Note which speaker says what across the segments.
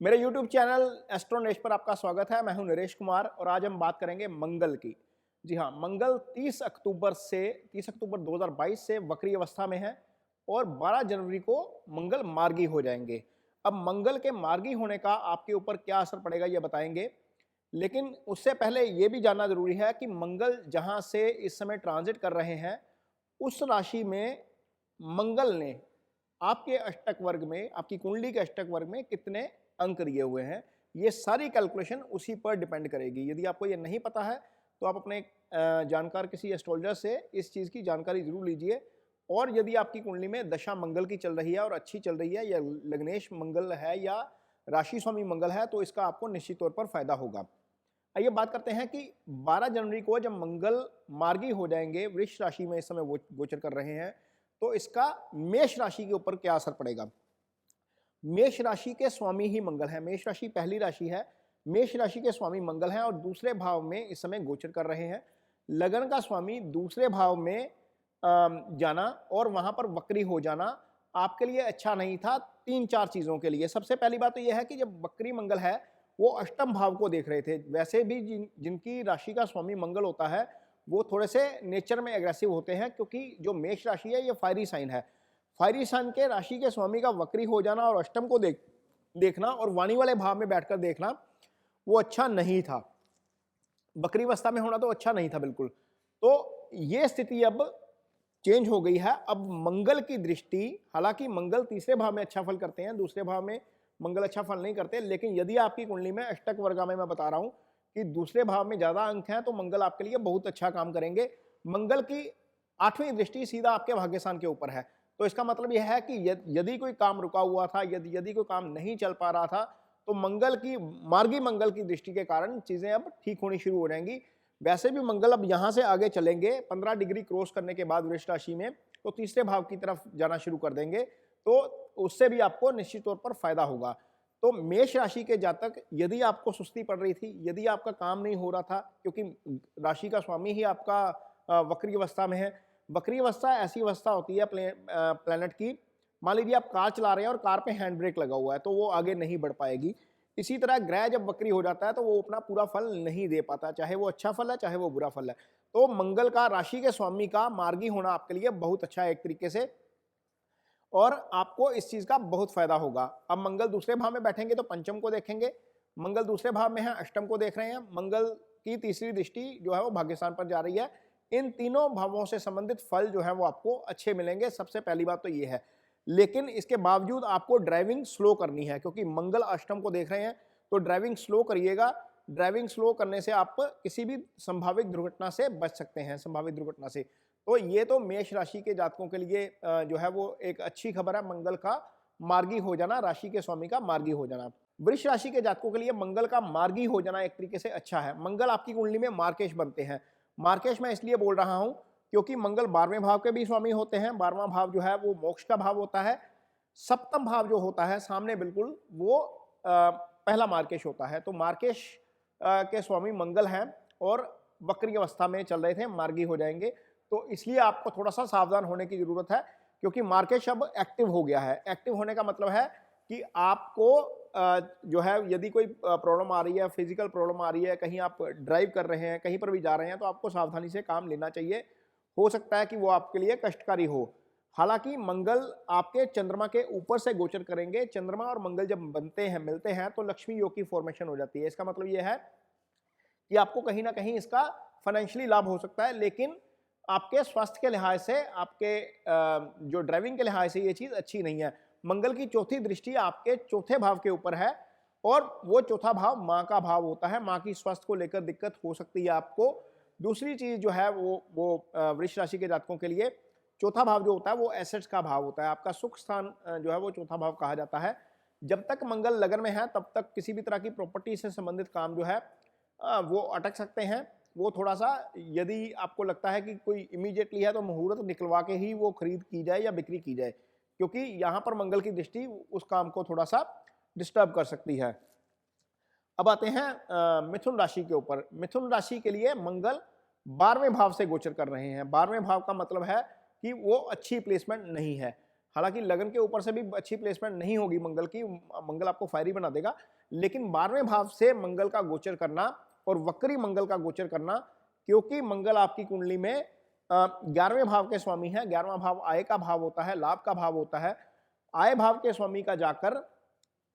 Speaker 1: मेरे YouTube channel एस्ट्रोनेश पर आपका स्वागत है। मैं हूं नरेश कुमार और आज हम बात करेंगे मंगल की। जी हाँ, मंगल 30 अक्टूबर 2022 से वक्री अवस्था में है और 12 जनवरी को मंगल मार्गी हो जाएंगे। अब मंगल के मार्गी होने का आपके ऊपर क्या असर पड़ेगा ये बताएंगे, लेकिन उससे पहले ये भी जानना जरूरी है कि मंगल जहां से इस समय ट्रांजिट कर रहे हैं उस राशि में मंगल ने आपके अष्टक वर्ग में, आपकी कुंडली के अष्टक वर्ग में कितने अंक दिए हुए हैं, ये सारी कैलकुलेशन उसी पर डिपेंड करेगी। यदि आपको ये नहीं पता है तो आप अपने जानकार किसी एस्ट्रोलॉजर से इस चीज़ की जानकारी जरूर लीजिए। और यदि आपकी कुंडली में दशा मंगल की चल रही है और अच्छी चल रही है, या लग्नेश मंगल है या राशि स्वामी मंगल है, तो इसका आपको निश्चित तौर पर फायदा होगा। आइए बात करते हैं कि 12 जनवरी को जब मंगल मार्गी हो जाएंगे, वृष राशि में इस समय वो गोचर कर रहे हैं, तो इसका मेष राशि के ऊपर क्या असर पड़ेगा। मेष राशि के स्वामी ही मंगल है। मेष राशि पहली राशि है, मेष राशि के स्वामी मंगल हैं और दूसरे भाव में इस समय गोचर कर रहे हैं। लगन का स्वामी दूसरे भाव में जाना और वहां पर वक्री हो जाना आपके लिए अच्छा नहीं था 3-4 चीजों के लिए। सबसे पहली बात तो यह है कि जब वक्री मंगल है वो अष्टम भाव को देख रहे थे। वैसे भी जिनकी राशि का स्वामी मंगल होता है वो थोड़े से नेचर में एग्रेसिव होते हैं, क्योंकि जो मेष राशि है ये फायरी साइन है। फायरी साइन के राशि के स्वामी का वक्री हो जाना और अष्टम को देखना और वाणी वाले भाव में बैठकर देखना वो अच्छा नहीं था। वक्री अवस्था में होना तो अच्छा नहीं था बिल्कुल। तो ये स्थिति अब चेंज हो गई है। अब मंगल की दृष्टि, हालांकि मंगल तीसरे भाव में अच्छा फल करते हैं, दूसरे भाव में मंगल अच्छा फल नहीं करते, लेकिन यदि आपकी कुंडली में अष्टक वर्गा में मैं बता रहा हूं कि दूसरे भाव में ज्यादा अंक हैं तो मंगल आपके लिए बहुत अच्छा काम करेंगे। मंगल की 8वीं दृष्टि सीधा आपके भाग्यस्थान के ऊपर है। तो इसका मतलब यह है कि यदि कोई काम रुका हुआ था, यदि कोई काम नहीं चल पा रहा था, तो मार्गी मंगल की दृष्टि के कारण चीजें अब ठीक होनी शुरू हो जाएंगी। वैसे भी मंगल अब यहां से आगे चलेंगे 15 डिग्री क्रॉस करने के बाद वृष राशि में, तो तीसरे भाव की तरफ जाना शुरू कर देंगे, तो उससे भी आपको निश्चित तौर पर फायदा होगा। तो मेष राशि के जातक, यदि आपको सुस्ती पड़ रही थी, यदि आपका काम नहीं हो रहा था, क्योंकि राशि का स्वामी ही आपका वक्री अवस्था में है। वक्री अवस्था ऐसी अवस्था होती है प्लेनेट की, मान लीजिए आप कार चला रहे हैं और कार पे हैंड ब्रेक लगा हुआ है तो वो आगे नहीं बढ़ पाएगी। इसी तरह ग्रह जब वक्री हो जाता है तो वो अपना पूरा फल नहीं दे पाता, चाहे वो अच्छा फल है चाहे वो बुरा फल है। तो मंगल का, राशि के स्वामी का मार्गी होना आपके लिए बहुत अच्छा है एक तरीके से, और आपको इस चीज का बहुत फायदा होगा। अब मंगल दूसरे भाव में बैठेंगे तो पंचम को देखेंगे, मंगल दूसरे भाव में है, अष्टम को देख रहे हैं। मंगल की तीसरी दृष्टि जो है वो भाग्यस्थान पर जा रही है। इन तीनों भावों से संबंधित फल जो है वो आपको अच्छे मिलेंगे। सबसे पहली बात तो ये है, लेकिन इसके बावजूद आपको ड्राइविंग स्लो करनी है, क्योंकि मंगल अष्टम को देख रहे हैं, तो ड्राइविंग स्लो करिएगा। ड्राइविंग स्लो करने से आप किसी भी संभावित दुर्घटना से बच सकते हैं, संभावित दुर्घटना से। तो ये तो मेष राशि के जातकों के लिए जो है वो एक अच्छी खबर है, मंगल का मार्गी हो जाना, राशि के स्वामी का मार्गी हो जाना। वृष राशि के जातकों के लिए मंगल का मार्गी हो जाना एक तरीके से अच्छा है। मंगल आपकी कुंडली में मार्केश बनते हैं। मार्केश मैं इसलिए बोल रहा हूं क्योंकि मंगल 12वें भाव के भी स्वामी होते हैं। 12वां भाव जो है वो मोक्ष का भाव होता है। सप्तम भाव जो होता है सामने बिल्कुल, वो पहला मार्केश होता है। तो मार्केश के स्वामी मंगल हैं और वक्री अवस्था में चल रहे थे, मार्गी हो जाएंगे। तो इसलिए आपको थोड़ा सा सावधान होने की जरूरत है, क्योंकि मार्केश अब एक्टिव हो गया है। एक्टिव होने का मतलब है कि आपको जो है यदि कोई प्रॉब्लम आ रही है, फिजिकल प्रॉब्लम आ रही है, कहीं आप ड्राइव कर रहे हैं, कहीं पर भी जा रहे हैं, तो आपको सावधानी से काम लेना चाहिए। हो सकता है कि वो आपके लिए कष्टकारी हो। हालांकि मंगल आपके चंद्रमा के ऊपर से गोचर करेंगे। चंद्रमा और मंगल जब बनते हैं, मिलते हैं, तो लक्ष्मी योग की फॉर्मेशन हो जाती है। इसका मतलब यह है कि आपको कहीं ना कहीं इसका फाइनेंशियली लाभ हो सकता है, लेकिन आपके स्वास्थ्य के लिहाज से, आपके जो ड्राइविंग के लिहाज से ये चीज अच्छी नहीं है। मंगल की चौथी दृष्टि आपके चौथे भाव के ऊपर है और वो चौथा भाव माँ का भाव होता है। माँ की स्वास्थ्य को लेकर दिक्कत हो सकती है आपको। दूसरी चीज जो है वो वृष राशि के जातकों के लिए चौथा भाव जो होता है वो एसेट्स का भाव होता है। आपका सुख स्थान जो है वो चौथा भाव कहा जाता है। जब तक मंगल लगन में है तब तक किसी भी तरह की प्रॉपर्टी से संबंधित काम जो है वो अटक सकते हैं। वो थोड़ा सा, यदि आपको लगता है कि कोई इमीडिएटली है तो मुहूर्त निकलवा के ही वो खरीद की जाए या बिक्री की जाए, क्योंकि यहां पर मंगल की दृष्टि उस काम को थोड़ा सा डिस्टर्ब कर सकती है। अब आते हैं मिथुन राशि के ऊपर। मिथुन राशि के लिए मंगल 12वें भाव से गोचर कर रहे हैं। 12वें भाव का मतलब है कि वो अच्छी प्लेसमेंट नहीं है। हालांकि लगन के ऊपर से भी अच्छी प्लेसमेंट नहीं होगी मंगल की, मंगल आपको फायरी बना देगा, लेकिन 12वें भाव से मंगल का गोचर करना और वक्री मंगल का गोचर करना, क्योंकि मंगल आपकी कुंडली में 11वें भाव के स्वामी है। 11वां भाव आय का भाव होता है, लाभ का भाव होता है। आय भाव के स्वामी का जाकर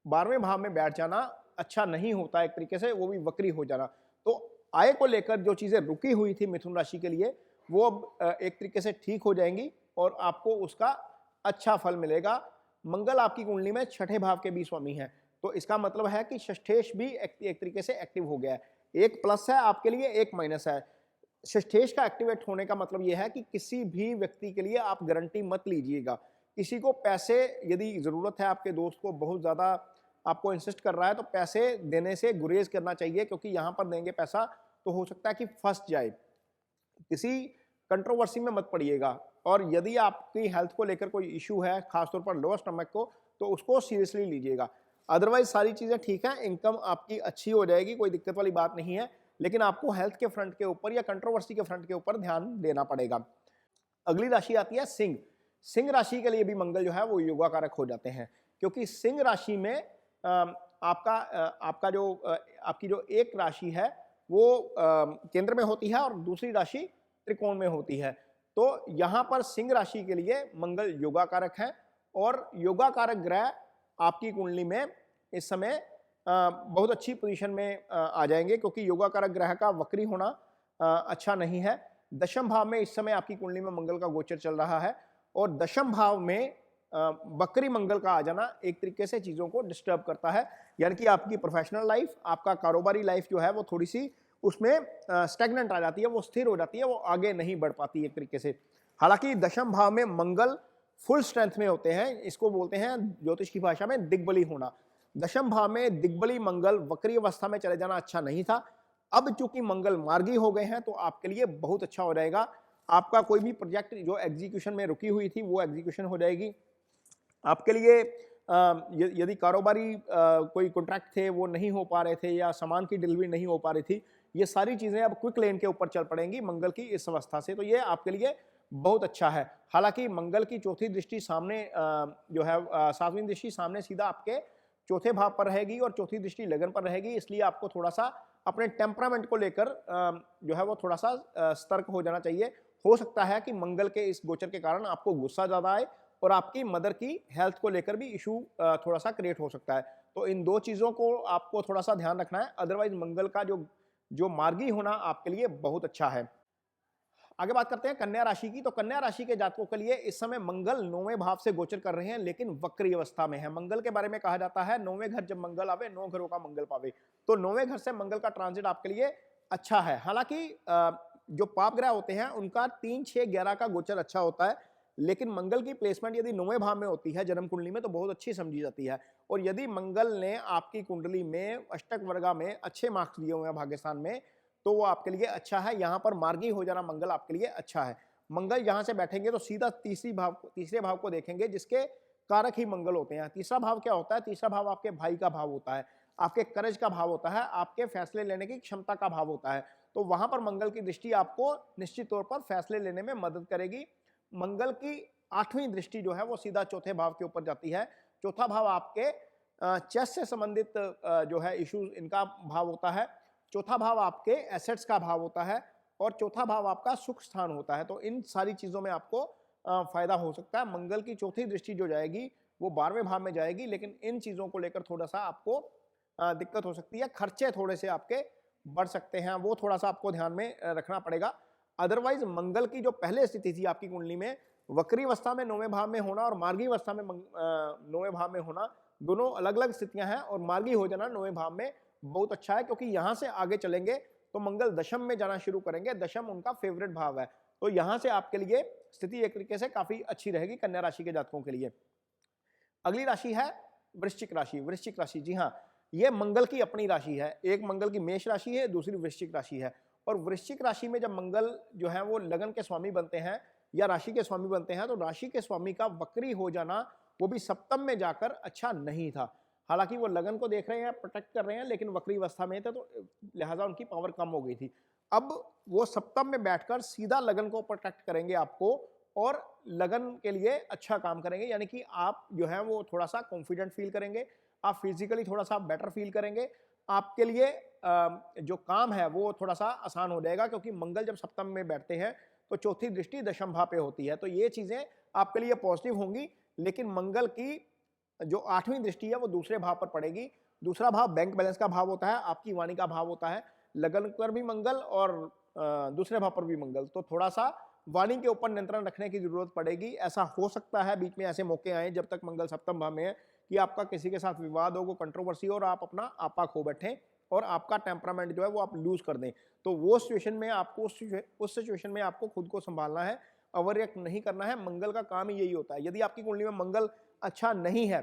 Speaker 1: 12वें भाव में बैठ जाना अच्छा नहीं होता एक तरीके से, वो भी वक्री हो जाना। तो आय को लेकर जो चीजें रुकी हुई थी मिथुन राशि के लिए, वो अब एक तरीके से ठीक हो जाएंगी और आपको उसका अच्छा फल मिलेगा। मंगल आपकी कुंडली में 6ठे भाव के भी स्वामी है, तो इसका मतलब है कि षष्ठेश भी एक तरीके से एक्टिव हो गया है। एक प्लस है आपके लिए, एक माइनस है। षष्ठेश का एक्टिवेट होने का मतलब यह है कि किसी भी व्यक्ति के लिए आप गारंटी मत लीजिएगा। किसी को पैसे यदि जरूरत है, आपके दोस्त को बहुत ज्यादा आपको इंसिस्ट कर रहा है, तो पैसे देने से गुरेज करना चाहिए, क्योंकि यहां पर देंगे पैसा तो हो सकता है कि फंस जाए। किसी कंट्रोवर्सी में मत पड़िएगा, और यदि आपकी हेल्थ को लेकर कोई इशू है, खासतौर पर लोअर स्टमक को, तो उसको सीरियसली लीजिएगा। अदरवाइज सारी चीजें ठीक है, इनकम आपकी अच्छी हो जाएगी, कोई दिक्कत वाली बात नहीं है, लेकिन आपको हेल्थ के फ्रंट के ऊपर या कंट्रोवर्सी के फ्रंट के ऊपर ध्यान देना पड़ेगा। अगली राशि आती है सिंह। सिंह राशि के लिए भी मंगल जो है वो योगा कारक हो जाते हैं, क्योंकि सिंह राशि में आपकी जो एक राशि है वो केंद्र में होती है और दूसरी राशि त्रिकोण में होती है। तो यहाँ पर सिंह राशि के लिए मंगल योगा कारक है, और योगा कारक ग्रह आपकी कुंडली में इस समय बहुत अच्छी पोजीशन में आ जाएंगे, क्योंकि योगा कारक ग्रह का वक्री होना अच्छा नहीं है। दशम भाव में इस समय आपकी कुंडली में मंगल का गोचर चल रहा है, और दशम भाव में वक्री मंगल का आ जाना एक तरीके से चीजों को डिस्टर्ब करता है, यानी कि आपकी प्रोफेशनल लाइफ, आपका कारोबारी लाइफ जो है वो थोड़ी सी उसमें स्टैग्नेंट आ जाती है, वो स्थिर हो जाती है, वो आगे नहीं बढ़ पाती एक तरीके से। हालांकि दशम भाव में मंगल फुल स्ट्रेंथ में होते हैं, इसको बोलते हैं ज्योतिष की भाषा में दिग्बली होना। दशम भाव में दिग्बली मंगल वक्री अवस्था में चले जाना अच्छा नहीं था। अब चूंकि मंगल मार्गी हो गए हैं, तो आपके लिए बहुत अच्छा हो जाएगा। आपका कोई भी प्रोजेक्ट जो एग्जीक्यूशन में रुकी हुई थी वो एग्जीक्यूशन हो जाएगी। आपके लिए यदि कारोबारी कोई कॉन्ट्रैक्ट थे वो नहीं हो पा रहे थे, या सामान की डिलीवरी नहीं हो पा रही थी, ये सारी चीजें अब क्विक लेन के ऊपर चल पड़ेंगी मंगल की इस अवस्था से, तो ये आपके लिए बहुत अच्छा है। हालांकि मंगल की चौथी दृष्टि सामने जो है 7वीं दृष्टि सामने सीधा आपके चौथे भाव पर रहेगी, और चौथी दृष्टि लगन पर रहेगी, इसलिए आपको थोड़ा सा अपने टेम्परामेंट को लेकर जो है वो थोड़ा सा सतर्क हो जाना चाहिए। हो सकता है कि मंगल के इस गोचर के कारण आपको गुस्सा ज्यादा आए, और आपकी मदर की हेल्थ को लेकर भी इशू थोड़ा सा क्रिएट हो सकता है। तो इन दो चीजों को आपको थोड़ा सा ध्यान रखना है। अदरवाइज मंगल का जो मार्गी होना आपके लिए बहुत अच्छा है। आगे बात करते हैं कन्या राशि की। तो कन्या राशि के जातकों के लिए इस समय मंगल 9वें भाव से गोचर कर रहे हैं, लेकिन वक्री अवस्था में है। मंगल के बारे में कहा जाता है 9वें घर जब मंगल आवे 9 घरों का मंगल पावे। तो 9वें घर से मंगल का ट्रांजिट आपके लिए अच्छा है। हालांकि जो पाप ग्रह होते हैं उनका 3, 6, 11 का गोचर अच्छा होता है, लेकिन मंगल की प्लेसमेंट यदि 9वें भाव में होती है जन्म कुंडली में, तो बहुत अच्छी समझी जाती है। और यदि मंगल ने आपकी कुंडली में अष्टक वर्गा में अच्छे मार्क्स दिए हुए हैं भाग्यस्थान में, तो वो आपके लिए अच्छा है। यहाँ पर मार्गी हो जाना मंगल आपके लिए अच्छा है। मंगल यहाँ से बैठेंगे तो सीधा तीसरे भाव को देखेंगे, जिसके कारक ही मंगल होते हैं। तीसरा भाव क्या होता है? तीसरा भाव आपके भाई का भाव होता है, आपके करेज का भाव होता है, आपके फैसले लेने की क्षमता का भाव होता है। तो वहां पर मंगल की दृष्टि आपको निश्चित तौर पर फैसले लेने में मदद करेगी। मंगल की 8वीं दृष्टि जो है वो सीधा चौथे भाव के ऊपर जाती है। चौथा भाव आपके चेस से संबंधित जो है इश्यूज, इनका भाव होता है। चौथा भाव आपके एसेट्स का भाव होता है, और चौथा भाव आपका सुख स्थान होता है। तो इन सारी चीजों में आपको फायदा हो सकता है। मंगल की चौथी दृष्टि जो जाएगी वो 12वें भाव में जाएगी, लेकिन इन चीजों को लेकर थोड़ा सा आपको दिक्कत हो सकती है। खर्चे थोड़े से आपके बढ़ सकते हैं, वो थोड़ा सा आपको ध्यान में रखना पड़ेगा। अदरवाइज मंगल की जो पहले स्थिति थी आपकी कुंडली में, वक्री अवस्था में 9वें भाव में होना और मार्गी अवस्था में 9वें भाव में होना, दोनों अलग अलग स्थितियां हैं। और मार्गी हो जाना 9वें भाव में बहुत अच्छा है, क्योंकि यहां से आगे चलेंगे तो मंगल दशम में जाना शुरू करेंगे। दशम उनका फेवरेट भाव है, तो यहां से आपके लिए स्थिति एक तरीके से काफी अच्छी रहेगी कन्या राशि के जातकों के लिए। अगली राशि है वृश्चिक राशि। वृश्चिक राशि, जी हाँ, ये मंगल की अपनी राशि है। एक मंगल की मेष राशि है, दूसरी वृश्चिक राशि है। और वृश्चिक राशि में जब मंगल जो है वो लगन के स्वामी बनते हैं या राशि के स्वामी बनते हैं, तो राशि के स्वामी का वक्री हो जाना, वो भी सप्तम में जाकर, अच्छा नहीं था। हालांकि वो लगन को देख रहे हैं, प्रोटेक्ट कर रहे हैं, लेकिन वक्री अवस्था में थे, तो लिहाजा उनकी पावर कम हो गई थी। अब वो सप्तम में बैठकर सीधा लगन को प्रोटेक्ट करेंगे आपको, और लगन के लिए अच्छा काम करेंगे, यानी कि आप जो है वो थोड़ा सा कॉन्फिडेंट फील करेंगे, आप फिजिकली थोड़ा सा बेटर फील करेंगे, आपके लिए जो काम है वो थोड़ा सा आसान हो जाएगा, क्योंकि मंगल जब सप्तम में बैठते हैं तो चौथी दृष्टि दशम भाव पे होती है, तो ये चीजें आपके लिए पॉजिटिव होंगी। लेकिन मंगल की जो 8वीं दृष्टि है वो दूसरे भाव पर पड़ेगी। दूसरा भाव बैंक बैलेंस का भाव होता है, आपकी वाणी का भाव होता है, लगन पर भी मंगल और दूसरे भाव पर भी मंगल, तो थोड़ा सा वाणी के ऊपर नियंत्रण रखने की जरूरत पड़ेगी। ऐसा हो सकता है बीच में ऐसे मौके आए जब तक मंगल सप्तम भाव में है कि आपका किसी के साथ विवाद हो, वो कंट्रोवर्सी हो और आप अपना आपा खो बैठे और आपका टेम्परामेंट जो है वो आप लूज कर दें। तो वो सिचुएशन में आपको उस सिचुएशन में आपको खुद को संभालना है, ओवर रिएक्ट नहीं करना है। मंगल का काम ही यही होता है। यदि आपकी कुंडली में मंगल अच्छा नहीं है,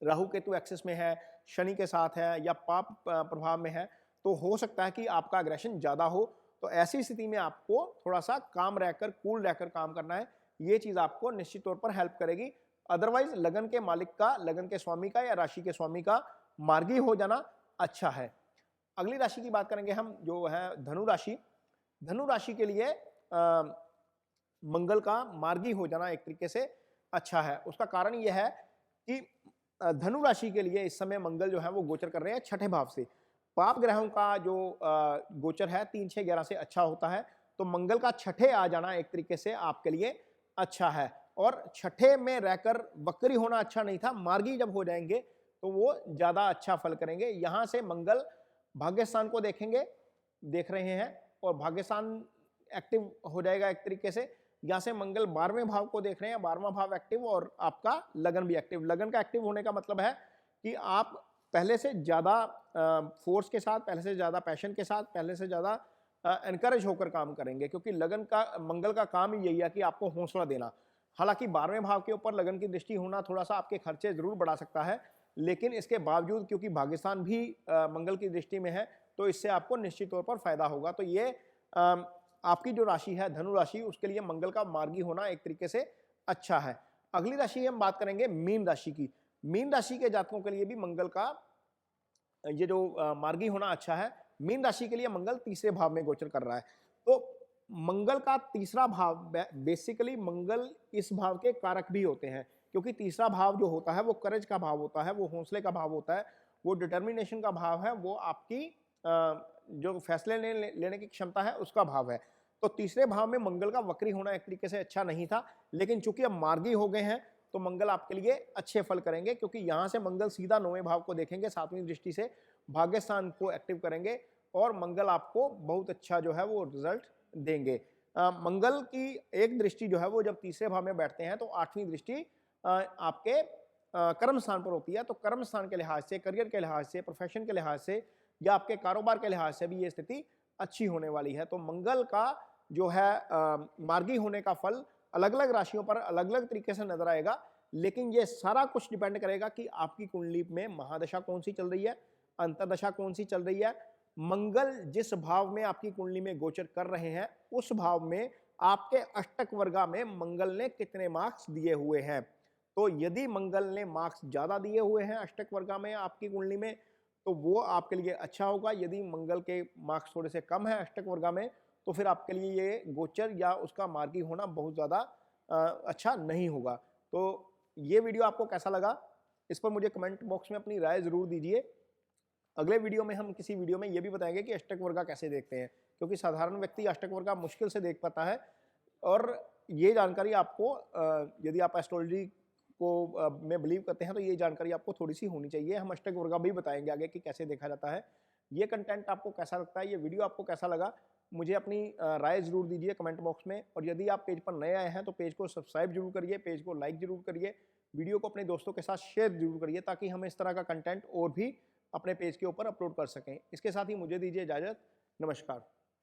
Speaker 1: राहु केतु एक्सिस में है, शनि के साथ है या पाप प्रभाव में है, तो हो सकता है कि आपका अग्रेशन ज्यादा हो। तो ऐसी स्थिति में आपको थोड़ा सा काम रहकर, कूल रहकर काम करना है। ये चीज आपको निश्चित तौर पर हेल्प करेगी। अदरवाइज लगन के मालिक का, लगन के स्वामी का या राशि के स्वामी का मार्गी हो जाना अच्छा है। अगली राशि की बात करेंगे हम, जो है धनु राशि। धनु राशि के लिए मंगल का मार्गी हो जाना एक तरीके से अच्छा है। उसका कारण यह है कि धनु राशि के लिए इस समय मंगल जो है वो गोचर कर रहे हैं छठे भाव से। पाप ग्रहों का जो गोचर है 3, 6, 11 से अच्छा होता है, तो मंगल का छठे आ जाना एक तरीके से आपके लिए अच्छा है। और छठे में रहकर वक्री होना अच्छा नहीं था, मार्गी जब हो जाएंगे तो वो ज्यादा अच्छा फल करेंगे। यहां से मंगल भाग्यस्थान को देख रहे हैं और भाग्यस्थान एक्टिव हो जाएगा एक तरीके से। यहाँ से मंगल 12वें भाव को देख रहे हैं, 12वां भाव एक्टिव और आपका लगन भी एक्टिव। लगन का एक्टिव होने का मतलब है कि आप पहले से ज्यादा फोर्स के साथ, पहले से ज्यादा पैशन के साथ, पहले से ज्यादा एनकरेज होकर काम करेंगे, क्योंकि लगन का, मंगल का काम ही यही है कि आपको हौसला देना। हालांकि 12वें भाव के ऊपर लगन की दृष्टि होना थोड़ा सा आपके खर्चे जरूर बढ़ा सकता है, लेकिन इसके बावजूद क्योंकि भाग्यस्थान भी मंगल की दृष्टि में है, तो इससे आपको निश्चित तौर पर फायदा होगा। तो ये आपकी जो राशि है धनु राशि, उसके लिए मंगल का मार्गी होना एक तरीके से अच्छा है। अगली राशि हम बात करेंगे मीन राशि की। मीन राशि के जातकों के लिए भी मंगल का ये जो मार्गी होना अच्छा है। मीन राशि के लिए मंगल तीसरे भाव में गोचर कर रहा है, तो मंगल का तीसरा भाव, बेसिकली मंगल इस भाव के कारक भी होते हैं, क्योंकि तीसरा भाव जो होता है वो करेज का भाव होता है, वो हौसले का भाव होता है, वो डिटर्मिनेशन का भाव है, वो आपकी जो फैसले लेने की क्षमता है उसका भाव है। तो तीसरे भाव में मंगल का वक्री होना एक तरीके से अच्छा नहीं था, लेकिन चूंकि अब मार्गी हो गए हैं तो मंगल आपके लिए अच्छे फल करेंगे, क्योंकि यहां से मंगल सीधा 9वें भाव को देखेंगे, 7वीं दृष्टि से भाग्यस्थान को एक्टिव करेंगे और मंगल आपको बहुत अच्छा जो है वो रिजल्ट देंगे। मंगल की एक दृष्टि जो है वो जब तीसरे भाव में बैठते हैं तो 8वीं दृष्टि आपके कर्म स्थान पर होती है। तो कर्म स्थान के लिहाज से, करियर के लिहाज से, प्रोफेशन के लिहाज से या आपके कारोबार के लिहाज से भी ये स्थिति अच्छी होने वाली है। तो मंगल का जो है मार्गी होने का फल अलग अलग राशियों पर अलग अलग तरीके से नजर आएगा, लेकिन ये सारा कुछ डिपेंड करेगा कि आपकी कुंडली में महादशा कौन सी चल रही है, अंतर्दशा कौन सी चल रही है। मंगल जिस भाव में आपकी कुंडली में गोचर कर रहे हैं उस भाव में आपके अष्टक वर्गा में मंगल ने कितने मार्क्स दिए हुए हैं। तो यदि मंगल ने मार्क्स ज्यादा दिए हुए हैं अष्टक वर्गा में आपकी कुंडली में, तो वो आपके लिए अच्छा होगा। यदि मंगल के मार्क्स थोड़े से कम है अष्टक वर्गा में, तो फिर आपके लिए ये गोचर या उसका मार्गी होना बहुत ज़्यादा अच्छा नहीं होगा। तो ये वीडियो आपको कैसा लगा, इस पर मुझे कमेंट बॉक्स में अपनी राय ज़रूर दीजिए। अगले वीडियो में हम किसी वीडियो में ये भी बताएंगे कि अष्टक वर्गा कैसे देखते हैं, क्योंकि साधारण व्यक्ति अष्टक वर्गा मुश्किल से देख पाता है। और ये जानकारी आपको, यदि आप एस्ट्रोलॉजी को में बिलीव करते हैं, तो ये जानकारी आपको थोड़ी सी होनी चाहिए। हम अष्टक वर्गा भी बताएंगे आगे कि कैसे देखा जाता है। ये कंटेंट आपको कैसा लगता है, ये वीडियो आपको कैसा लगा, मुझे अपनी राय जरूर दीजिए कमेंट बॉक्स में। और यदि आप पेज पर नए आए हैं तो पेज को सब्सक्राइब जरूर करिए, पेज को लाइक जरूर करिए, वीडियो को अपने दोस्तों के साथ शेयर जरूर करिए, ताकि हम इस तरह का कंटेंट और भी अपने पेज के ऊपर अपलोड कर सकें। इसके साथ ही मुझे दीजिए इजाज़त। नमस्कार।